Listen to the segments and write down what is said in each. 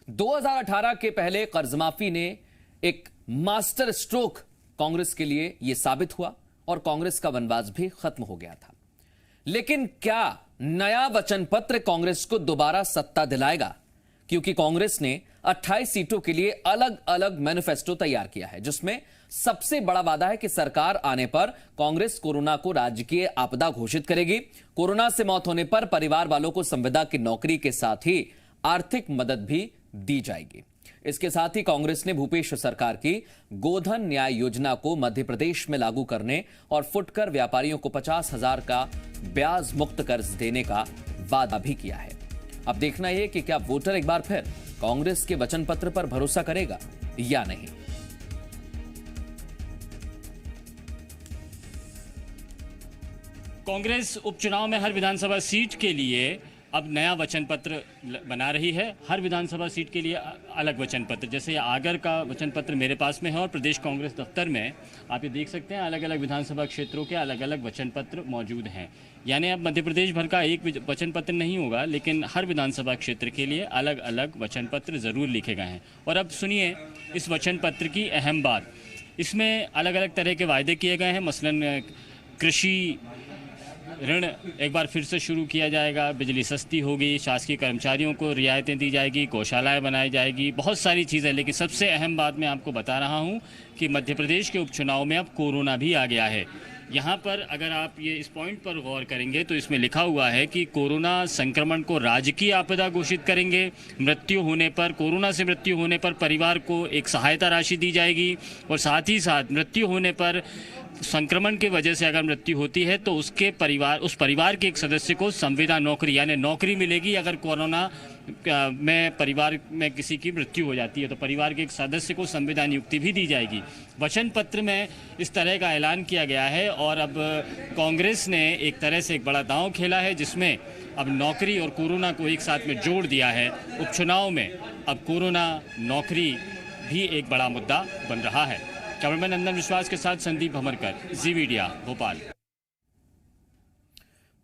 2018 के पहले कर्जमाफी ने एक मास्टर स्ट्रोक कांग्रेस के लिए यह साबित हुआ और कांग्रेस का वनवास भी खत्म हो गया था। लेकिन क्या नया वचन पत्र कांग्रेस को दोबारा सत्ता दिलाएगा? क्योंकि कांग्रेस ने 28 सीटों के लिए अलग अलग मैनिफेस्टो तैयार किया है, जिसमें सबसे बड़ा वादा है कि सरकार आने पर कांग्रेस कोरोना को राजकीय आपदा घोषित करेगी। कोरोना से मौत होने पर परिवार वालों को संविदा की नौकरी के साथ ही आर्थिक मदद भी दी जाएगी। इसके साथ ही कांग्रेस ने भूपेश सरकार की गोधन न्याय योजना को मध्य प्रदेश में लागू करने और फुटकर व्यापारियों को 50,000 का ब्याज मुक्त कर्ज देने का वादा भी किया है। अब देखना यह कि क्या वोटर एक बार फिर कांग्रेस के वचन पत्र पर भरोसा करेगा या नहीं। कांग्रेस उपचुनाव में हर विधानसभा सीट के लिए अब नया वचन पत्र बना रही है। हर विधानसभा सीट के लिए अलग वचन पत्र, जैसे आगर का वचन पत्र मेरे पास में है और प्रदेश कांग्रेस दफ्तर में आप ये देख सकते हैं अलग अलग विधानसभा क्षेत्रों के अलग अलग वचन पत्र मौजूद हैं। यानी अब मध्य प्रदेश भर का एक वचन पत्र नहीं होगा, लेकिन हर विधानसभा क्षेत्र के लिए अलग अलग वचन पत्र ज़रूर लिखे गए हैं। और अब सुनिए इस वचन पत्र की अहम बात। इसमें अलग अलग तरह के वायदे किए गए हैं। मसलन कृषि ऋण एक बार फिर से शुरू किया जाएगा, बिजली सस्ती होगी, शासकीय कर्मचारियों को रियायतें दी जाएगी, गौशालाएं बनाई जाएगी, बहुत सारी चीज़ें। लेकिन सबसे अहम बात मैं आपको बता रहा हूं कि मध्य प्रदेश के उपचुनाव में अब कोरोना भी आ गया है। यहाँ पर अगर आप ये इस पॉइंट पर गौर करेंगे तो इसमें लिखा हुआ है कि कोरोना संक्रमण को राजकीय आपदा घोषित करेंगे। मृत्यु होने पर, कोरोना से मृत्यु होने पर परिवार को एक सहायता राशि दी जाएगी और साथ ही साथ मृत्यु होने पर संक्रमण की वजह से अगर मृत्यु होती है तो उस परिवार के एक सदस्य को संविदा नौकरी यानी नौकरी मिलेगी। अगर कोरोना में परिवार में किसी की मृत्यु हो जाती है तो परिवार के एक सदस्य को संविदा नियुक्ति भी दी जाएगी। वचन पत्र में इस तरह का ऐलान किया गया है और अब कांग्रेस ने एक तरह से एक बड़ा दांव खेला है, जिसमें अब नौकरी और कोरोना को एक साथ में जोड़ दिया है। उपचुनाव में अब कोरोना नौकरी भी एक बड़ा मुद्दा बन रहा है। कैमरामैन नंदन विश्वास के साथ संदीप भमरकर, जी मीडिया, भोपाल।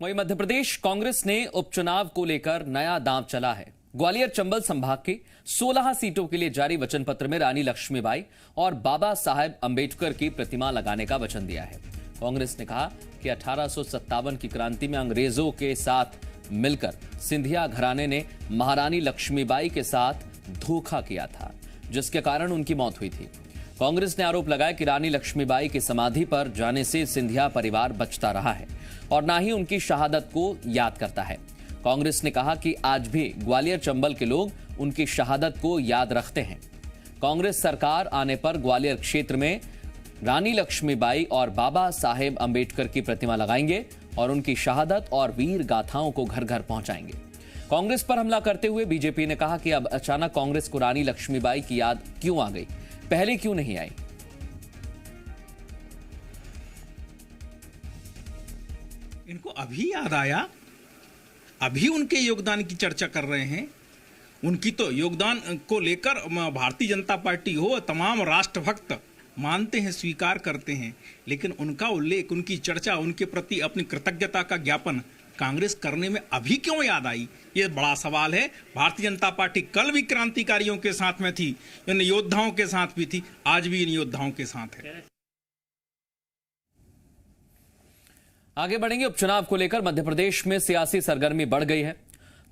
वहीं मध्य प्रदेश कांग्रेस ने उपचुनाव को लेकर नया दांव चला है। ग्वालियर चंबल संभाग की 16 सीटों के लिए जारी वचन पत्र में रानी लक्ष्मीबाई और बाबा साहेब अंबेडकर की प्रतिमा लगाने का वचन दिया है। कांग्रेस ने कहा कि 1857 की क्रांति में अंग्रेजों के साथ मिलकर सिंधिया घराने ने महारानी लक्ष्मीबाई के साथ धोखा किया था, जिसके कारण उनकी मौत हुई थी। कांग्रेस ने आरोप लगाया कि रानी लक्ष्मीबाई की समाधि पर जाने से सिंधिया परिवार बचता रहा है और ना ही उनकी शहादत को याद करता है। कांग्रेस ने कहा कि आज भी ग्वालियर चंबल के लोग उनकी शहादत को याद रखते हैं। कांग्रेस सरकार आने पर ग्वालियर क्षेत्र में रानी लक्ष्मीबाई और बाबा साहेब अंबेडकर की प्रतिमा लगाएंगे और उनकी शहादत और वीर गाथाओं को घर घर पहुंचाएंगे। कांग्रेस पर हमला करते हुए बीजेपी ने कहा कि अब अचानक कांग्रेस को रानी लक्ष्मीबाई की याद क्यों आ गई, पहले क्यों नहीं आई। इनको अभी याद आया, अभी उनके योगदान की चर्चा कर रहे हैं। उनकी तो योगदान को लेकर भारतीय जनता पार्टी हो तमाम राष्ट्रभक्त मानते हैं, स्वीकार करते हैं, लेकिन उनका उल्लेख, उनकी चर्चा, उनके प्रति अपनी कृतज्ञता का ज्ञापन कांग्रेस करने में अभी क्यों याद आई, ये बड़ा सवाल है। भारतीय जनता पार्टी कल भी क्रांतिकारियों के साथ में थी, इन योद्धाओं के साथ भी थी, आज भी इन योद्धाओं के साथ है। आगे बढ़ेंगे। उपचुनाव को लेकर मध्य प्रदेश में सियासी सरगर्मी बढ़ गई है।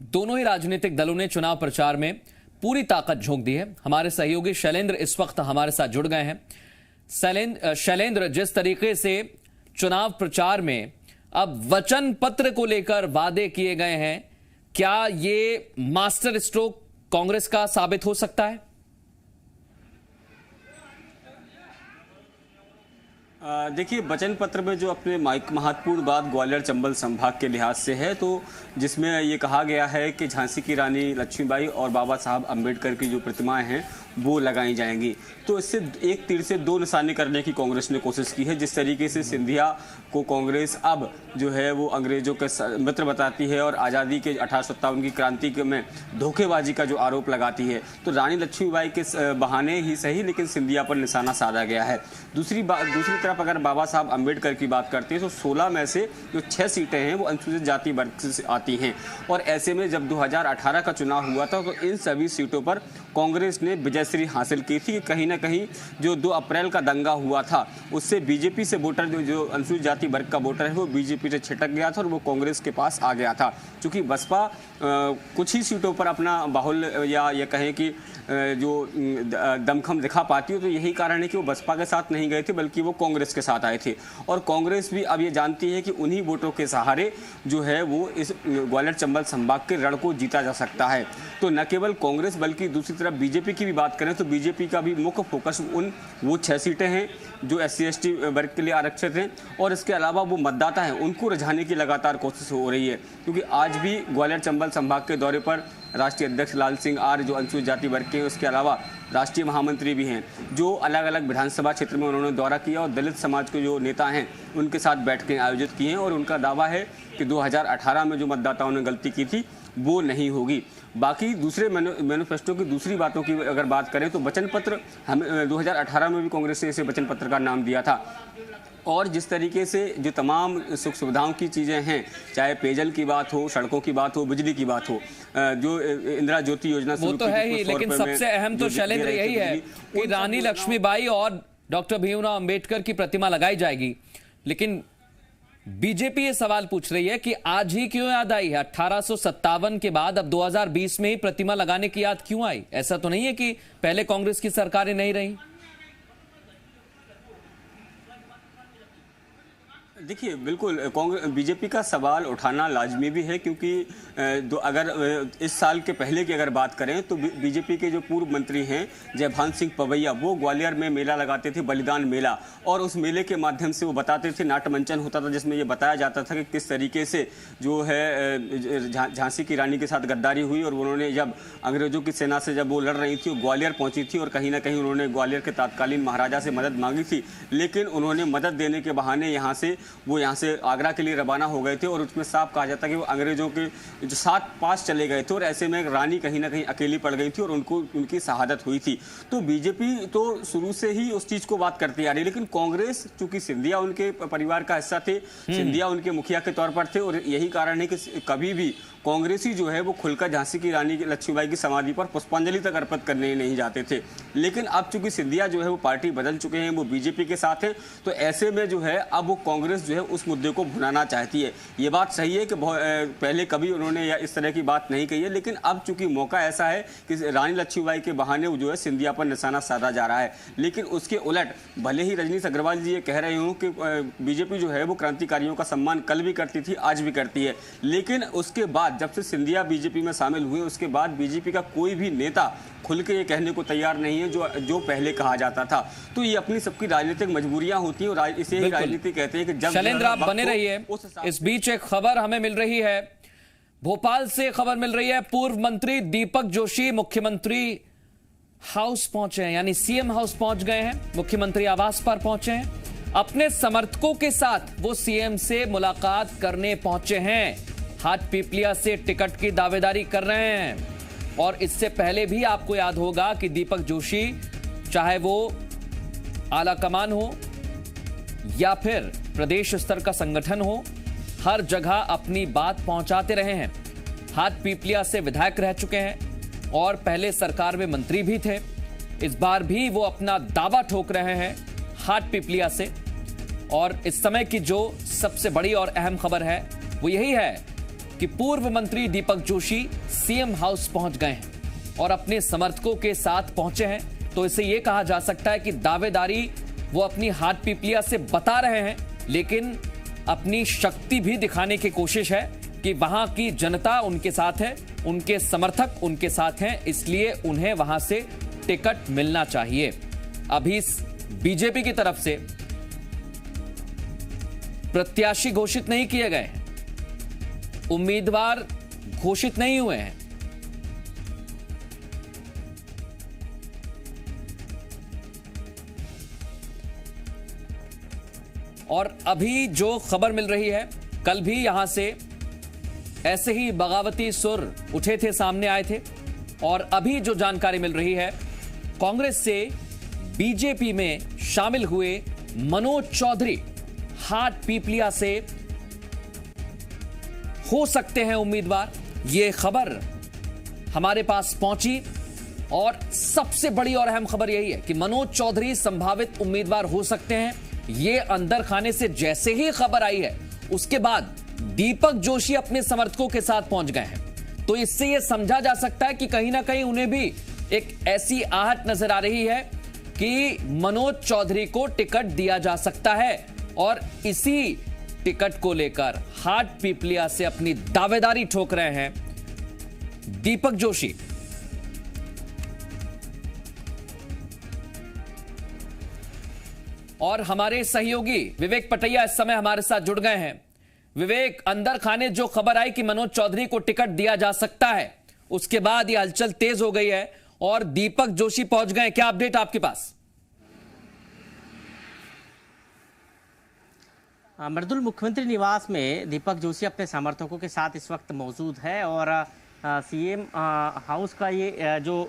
दोनों ही राजनीतिक दलों ने चुनाव प्रचार में पूरी ताकत झोंक दी है। हमारे सहयोगी शैलेंद्र इस वक्त हमारे साथ जुड़ गए हैं। शैलेंद्र, जिस तरीके से चुनाव प्रचार में अब वचन पत्र को लेकर वादे किए गए हैं, क्या ये मास्टर स्ट्रोक कांग्रेस का साबित हो सकता है? देखिए, वचन पत्र में जो अपने महत्वपूर्ण बात ग्वालियर चंबल संभाग के लिहाज से है, तो जिसमें ये कहा गया है कि झांसी की रानी लक्ष्मीबाई और बाबा साहब अंबेडकर की जो प्रतिमाएं हैं वो लगाई जाएंगी। तो इससे एक तीर से दो निशाने करने की कांग्रेस ने कोशिश की है। जिस तरीके से सिंधिया को कांग्रेस अब जो है वो अंग्रेजों के मित्र बताती है और आज़ादी के 1857 की क्रांति में धोखेबाजी का जो आरोप लगाती है। तो रानी लक्ष्मीबाई के बहाने ही सही, लेकिन सिंधिया पर निशाना साधा गया है। दूसरी तरफ अगर बाबा साहब अम्बेडकर की बात करते हैं तो 16 में से जो 6 सीटें हैं वो अनुसूचित जाति वर्ग से आती हैं, और ऐसे में जब 2018 का चुनाव हुआ था तो इन सभी सीटों पर कांग्रेस ने विजयश्री हासिल की थी। कहीं ना कहीं जो 2 अप्रैल का दंगा हुआ था उससे बीजेपी से वोटर जो अनुसूचित जाति वर्ग का वोटर है वो बीजेपी से छिटक गया था और वो कांग्रेस के पास आ गया था। क्योंकि बसपा कुछ ही सीटों पर अपना बाहुल्य या ये कहें कि जो दमखम दिखा पाती हो, तो यही कारण है कि वो बसपा के साथ नहीं गए थे बल्कि वो कांग्रेस के साथ आए थे। और कांग्रेस भी अब ये जानती है कि उन्हीं वोटों के सहारे जो है वो इस ग्वालियर चंबल संभाग के रण को जीता जा सकता है। तो न केवल कांग्रेस बल्कि दूसरी तरफ बीजेपी की भी बात करें तो बीजेपी का भी मुख्य फोकस वो 6 सीटें हैं जो SC/ST वर्ग के लिए आरक्षित हैं, और इसके अलावा वो मतदाता हैं उनको रिझाने की लगातार कोशिश हो रही है। क्योंकि आज भी ग्वालियर चंबल संभाग के दौरे पर राष्ट्रीय अध्यक्ष लाल सिंह आर्य जो अनुसूचित जाति वर्ग के हैं, उसके अलावा राष्ट्रीय महामंत्री भी हैं जो अलग अलग विधानसभा क्षेत्र में उन्होंने दौरा किया और दलित समाज के जो नेता हैं उनके साथ बैठकें आयोजित की हैं, और उनका दावा है कि 2018 में जो मतदाताओं ने गलती की थी वो नहीं होगी। बाकी दूसरे मैनिफेस्टो की दूसरी बातों की अगर बात करें तो वचन पत्र हम 2018 में भी कांग्रेस ने इसे वचन पत्र का नाम दिया था, और जिस तरीके से जो तमाम सुख सुविधाओं की चीज़ें हैं, चाहे पेयजल की बात हो, सड़कों की बात हो, बिजली की बात हो, जो इंदिरा ज्योति योजना वो तो है ही, लेकिन सबसे अहम तो शैलेंद्र यही है कि रानी लक्ष्मीबाई और डॉक्टर भीमराव अंबेडकर की प्रतिमा लगाई जाएगी। लेकिन बीजेपी ये सवाल पूछ रही है कि आज ही क्यों याद आई है? 1857 के बाद अब 2020 में ही प्रतिमा लगाने की याद क्यों आई? ऐसा तो नहीं है कि पहले कांग्रेस की सरकारें नहीं रही? देखिए, बिल्कुल बीजेपी का सवाल उठाना लाजमी भी है, क्योंकि अगर इस साल के पहले की अगर बात करें तो बीजेपी के जो पूर्व मंत्री हैं जयभान सिंह पवैया, वो ग्वालियर में मेला लगाते थे, बलिदान मेला, और उस मेले के माध्यम से वो बताते थे, नाट्य मंचन होता था जिसमें ये बताया जाता था कि किस तरीके से जो है झांसी की रानी के साथ गद्दारी हुई, और उन्होंने जब अंग्रेजों की सेना से जब वो लड़ रही थी वो ग्वालियर पहुंची थी और कहीं ना कहीं उन्होंने ग्वालियर के तत्कालीन महाराजा से मदद मांगी थी, लेकिन उन्होंने मदद देने के बहाने यहाँ से आगरा के लिए रवाना हो गए थे, और उसमें साफ कहा जाता है कि वो अंग्रेजों के जो साथ पास चले गए थे, और ऐसे में रानी कहीं ना कहीं अकेली पड़ गई थी और उनकी शहादत हुई थी। तो बीजेपी तो शुरू से ही उस चीज को बात करती आ रही, लेकिन कांग्रेस चूंकि सिंधिया उनके परिवार का हिस्सा थे, सिंधिया उनके मुखिया के तौर पर थे, और यही कारण है कि कभी भी कांग्रेसी जो है वो खुलकर झांसी की रानी लक्ष्मीबाई की समाधि पर पुष्पांजलि तक अर्पित करने नहीं जाते थे। लेकिन अब चूंकि सिंधिया जो है वो पार्टी बदल चुके हैं, वो बीजेपी के साथ हैं, तो ऐसे में जो है अब वो कांग्रेस जो है उस मुद्दे को भुनाना चाहती है। ये बात सही है कि पहले कभी उन्होंने या इस तरह की बात नहीं कही है, लेकिन अब चूंकि मौका ऐसा है कि रानी लक्ष्मीबाई के बहाने जो है सिंधिया पर निशाना साधा जा रहा है। लेकिन उसके उलट भले ही रजनीश अग्रवाल जी ये कह रहे हों कि बीजेपी जो है वो क्रांतिकारियों का सम्मान कल भी करती थी, आज भी करती है, लेकिन उसके बाद जब से सिंधिया बीजेपी में शामिल हुए उसके बाद बीजेपी का कोई भी नेता खुल के ये कहने को तैयार नहीं है जो पहले कहा जाता था। तो ये अपनी सबकी राजनीतिक मजबूरियां होती हैं, और इसे ही राजनीति कहते हैं कि जब शैलेंद्र आप बने रहिए। इस बीच एक खबर हमें मिल रही है, भोपाल से खबर मिल रही है, पूर्व मंत्री दीपक जोशी मुख्यमंत्री हाउस पहुंचे हैं, यानी सीएम हाउस पहुंच गए हैं, मुख्यमंत्री आवास पर पहुंचे हैं। अपने समर्थकों के साथ वो सीएम से मुलाकात करने पहुंचे हैं, हाथ पीपलिया से टिकट की दावेदारी कर रहे हैं। और इससे पहले भी आपको याद होगा कि दीपक जोशी चाहे वो आला कमान हो या फिर प्रदेश स्तर का संगठन हो, हर जगह अपनी बात पहुंचाते रहे हैं। हाथ पीपलिया से विधायक रह चुके हैं और पहले सरकार में मंत्री भी थे। इस बार भी वो अपना दावा ठोक रहे हैं हाथ पीपलिया से। और इस समय की जो सबसे बड़ी और अहम खबर है वो यही है कि पूर्व मंत्री दीपक जोशी सीएम हाउस पहुंच गए हैं और अपने समर्थकों के साथ पहुंचे हैं। तो इसे यह कहा जा सकता है कि दावेदारी वो अपनी हाथ पीपलिया से बता रहे हैं, लेकिन अपनी शक्ति भी दिखाने की कोशिश है कि वहां की जनता उनके साथ है, उनके समर्थक उनके साथ हैं, इसलिए उन्हें वहां से टिकट मिलना चाहिए। अभी बीजेपी की तरफ से प्रत्याशी घोषित नहीं किए गए हैं, उम्मीदवार घोषित नहीं हुए हैं। और अभी जो खबर मिल रही है, कल भी यहां से ऐसे ही बगावती सुर उठे थे, सामने आए थे, और अभी जो जानकारी मिल रही है, कांग्रेस से बीजेपी में शामिल हुए मनोज चौधरी हाट पीपलिया से हो सकते हैं उम्मीदवार। ये खबर हमारे पास पहुंची और सबसे बड़ी और अहम खबर यही है कि मनोज चौधरी संभावित उम्मीदवार हो सकते हैं। ये अंदर खाने से जैसे ही खबर आई है, उसके बाद दीपक जोशी अपने समर्थकों के साथ पहुंच गए हैं। तो इससे यह समझा जा सकता है कि कहीं ना कहीं उन्हें भी एक ऐसी आहट नजर आ रही है कि मनोज चौधरी को टिकट दिया जा सकता है, और इसी टिकट को लेकर हाट पीपलिया से अपनी दावेदारी ठोक रहे हैं दीपक जोशी। और हमारे सहयोगी विवेक पटैया इस समय हमारे साथ जुड़ गए हैं। विवेक, अंदर खाने जो खबर आई कि मनोज चौधरी को टिकट दिया जा सकता है, उसके बाद यह हलचल तेज हो गई है और दीपक जोशी पहुंच गए। क्या अपडेट आपके पास? मृदुल, मुख्यमंत्री निवास में दीपक जोशी अपने समर्थकों के साथ इस वक्त मौजूद है और सीएम हाउस का ये जो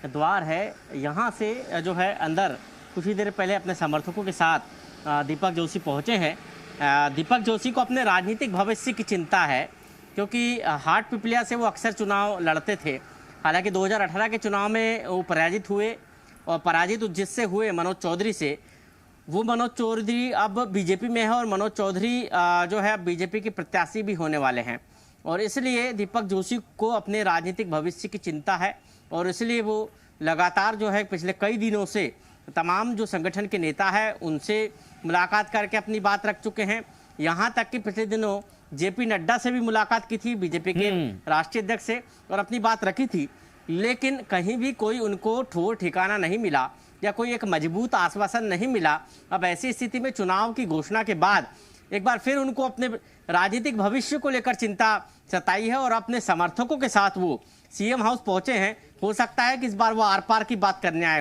द्वार है, यहाँ से जो है अंदर कुछ ही देर पहले अपने समर्थकों के साथ दीपक जोशी पहुँचे हैं। दीपक जोशी को अपने राजनीतिक भविष्य की चिंता है, क्योंकि हाट पिपलिया से वो अक्सर चुनाव लड़ते थे। हालांकि 2018 के चुनाव में वो पराजित हुए, और पराजित जिससे हुए मनोज चौधरी से, वो मनोज चौधरी अब बीजेपी में है और मनोज चौधरी जो है अब बीजेपी के प्रत्याशी भी होने वाले हैं। और इसलिए दीपक जोशी को अपने राजनीतिक भविष्य की चिंता है, और इसलिए वो लगातार जो है पिछले कई दिनों से तमाम जो संगठन के नेता है उनसे मुलाकात करके अपनी बात रख चुके हैं। यहाँ तक कि पिछले दिनों जेपी नड्डा से भी मुलाकात की थी, बीजेपी के राष्ट्रीय अध्यक्ष से, और अपनी बात रखी थी। लेकिन कहीं भी कोई उनको ठोर ठिकाना नहीं मिला या कोई एक मजबूत आश्वासन नहीं मिला। अब ऐसी स्थिति में चुनाव की घोषणा के बाद एक बार फिर उनको अपने राजनीतिक भविष्य को लेकर चिंता सताई है, और अपने समर्थकों के साथ वो सीएम हाउस पहुंचे हैं। हो सकता है कि इस बार वो आर पार की बात करने आए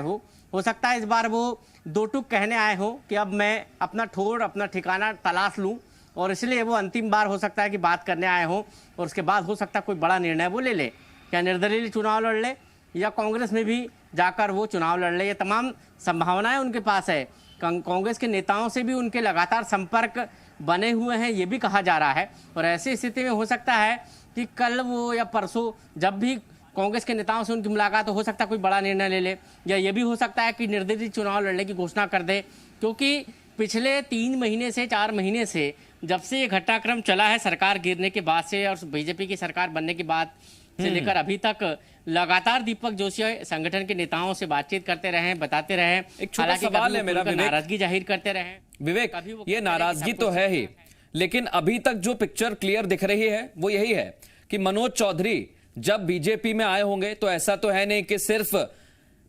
हो सकता है इस बार वो दो टूक कहने आए हो कि अब मैं अपना ठोर, अपना ठिकाना तलाश लूं, और इसलिए वो अंतिम बार हो सकता है कि बात करने आए हो, और उसके बाद हो सकता है कोई बड़ा निर्णय वो ले ले, क्या निर्दलीय चुनाव लड़ ले या कांग्रेस में भी जाकर वो चुनाव लड़ ले। ये तमाम संभावनाएं उनके पास है। कांग्रेस के नेताओं से भी उनके लगातार संपर्क बने हुए हैं, ये भी कहा जा रहा है। और ऐसी स्थिति में हो सकता है कि कल वो या परसों जब भी कांग्रेस के नेताओं से उनकी मुलाकात हो सकता है कोई बड़ा निर्णय ले ले, या ये भी हो सकता है कि निर्दलीय चुनाव लड़ने की घोषणा कर दे। क्योंकि पिछले 3 महीने से 4 महीने से जब से ये घटनाक्रम चला है सरकार गिरने के बाद से और बीजेपी की सरकार बनने के बाद से लेकर अभी तक लगातार दीपक जोशी संगठन के नेताओं से बातचीत करते रहे, बताते रहे। एक छोटा सवाल है मेरा, नाराजगी जाहिर करते रहे। विवेक, ये नाराजगी तो है ही, लेकिन अभी तक जो पिक्चर क्लियर दिख रही है वो यही है कि मनोज चौधरी जब बीजेपी में आए होंगे तो ऐसा तो है नहीं कि सिर्फ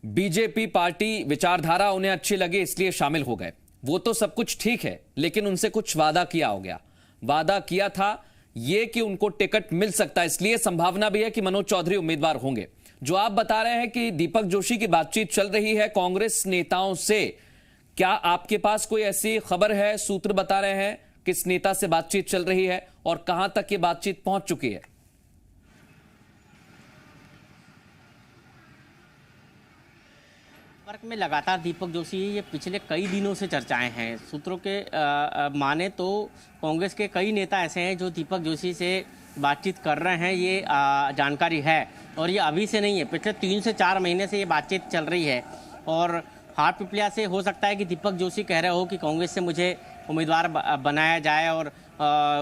बीजेपी पार्टी विचारधारा उन्हें अच्छी लगी इसलिए शामिल हो गए। वो तो सब कुछ ठीक है, लेकिन उनसे कुछ वादा किया हो गया। वादा किया था ये कि उनको टिकट मिल सकता है, इसलिए संभावना भी है कि मनोज चौधरी उम्मीदवार होंगे। जो आप बता रहे हैं कि दीपक जोशी की बातचीत चल रही है कांग्रेस नेताओं से, क्या आपके पास कोई ऐसी खबर है, सूत्र बता रहे हैं किस नेता से बातचीत चल रही है और कहां तक ये बातचीत पहुंच चुकी है? संपर्क में लगातार दीपक जोशी ये पिछले कई दिनों से चर्चाएं हैं। सूत्रों के माने तो कांग्रेस के कई नेता ऐसे हैं जो दीपक जोशी से बातचीत कर रहे हैं, ये जानकारी है। और ये अभी से नहीं है, पिछले 3 से 4 महीने से ये बातचीत चल रही है। और हाट पिपलिया से हो सकता है कि दीपक जोशी कह रहे हो कि कांग्रेस से मुझे उम्मीदवार बनाया जाए और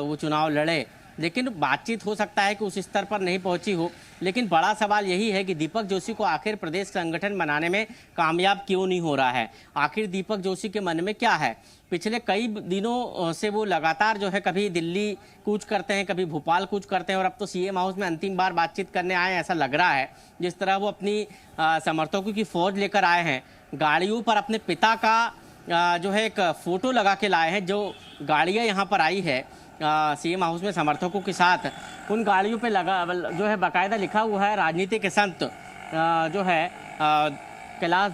वो चुनाव लड़े, लेकिन बातचीत हो सकता है कि उस स्तर पर नहीं पहुंची हो। लेकिन बड़ा सवाल यही है कि दीपक जोशी को आखिर प्रदेश संगठन बनाने में कामयाब क्यों नहीं हो रहा है। आखिर दीपक जोशी के मन में क्या है। पिछले कई दिनों से वो लगातार जो है कभी दिल्ली कूच करते हैं, कभी भोपाल कूच करते हैं, और अब तो सीएम हाउस में अंतिम बार बातचीत करने आए ऐसा लग रहा है। जिस तरह वो अपनी समर्थकों की फौज लेकर आए हैं, गाड़ियों पर अपने पिता का जो है एक फोटो लगा के लाए हैं। जो गाड़ियाँ यहाँ पर आई है सीएम हाउस में समर्थकों के साथ, उन गाड़ियों पे लगा जो है बाकायदा लिखा हुआ है राजनीति के संत जो है कैलाश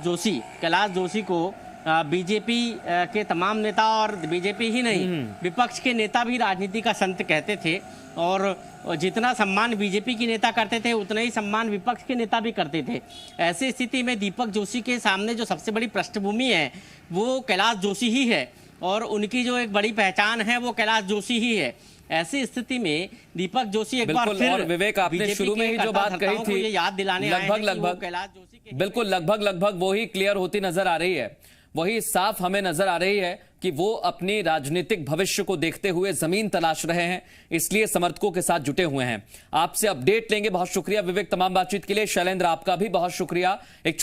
जोशी को बीजेपी के तमाम नेता और बीजेपी ही नहीं विपक्ष के नेता भी राजनीति का संत कहते थे, और जितना सम्मान बीजेपी के नेता करते थे उतना ही सम्मान विपक्ष के नेता भी करते थे। ऐसी स्थिति में दीपक जोशी के सामने जो सबसे बड़ी पृष्ठभूमि है वो कैलाश जोशी ही है, और उनकी जो एक बड़ी पहचान है वो कैलाश जोशी ही है। ऐसी स्थिति में दीपक जोशी एक बार फिर, और विवेक आपने शुरू में ही जो बात कही थी ये याद दिलाने लगभग कैलाश जोशी के बिल्कुल लगभग वही क्लियर होती नजर आ रही है, वही साफ हमें नजर आ रही है कि वो अपनी राजनीतिक भविष्य को देखते हुए जमीन तलाश रहे हैं, इसलिए समर्थकों के साथ जुटे हुए हैं। आपसे अपडेट लेंगे। बहुत शुक्रिया विवेक तमाम बातचीत के लिए। शैलेंद्र आपका भी बहुत शुक्रिया। एक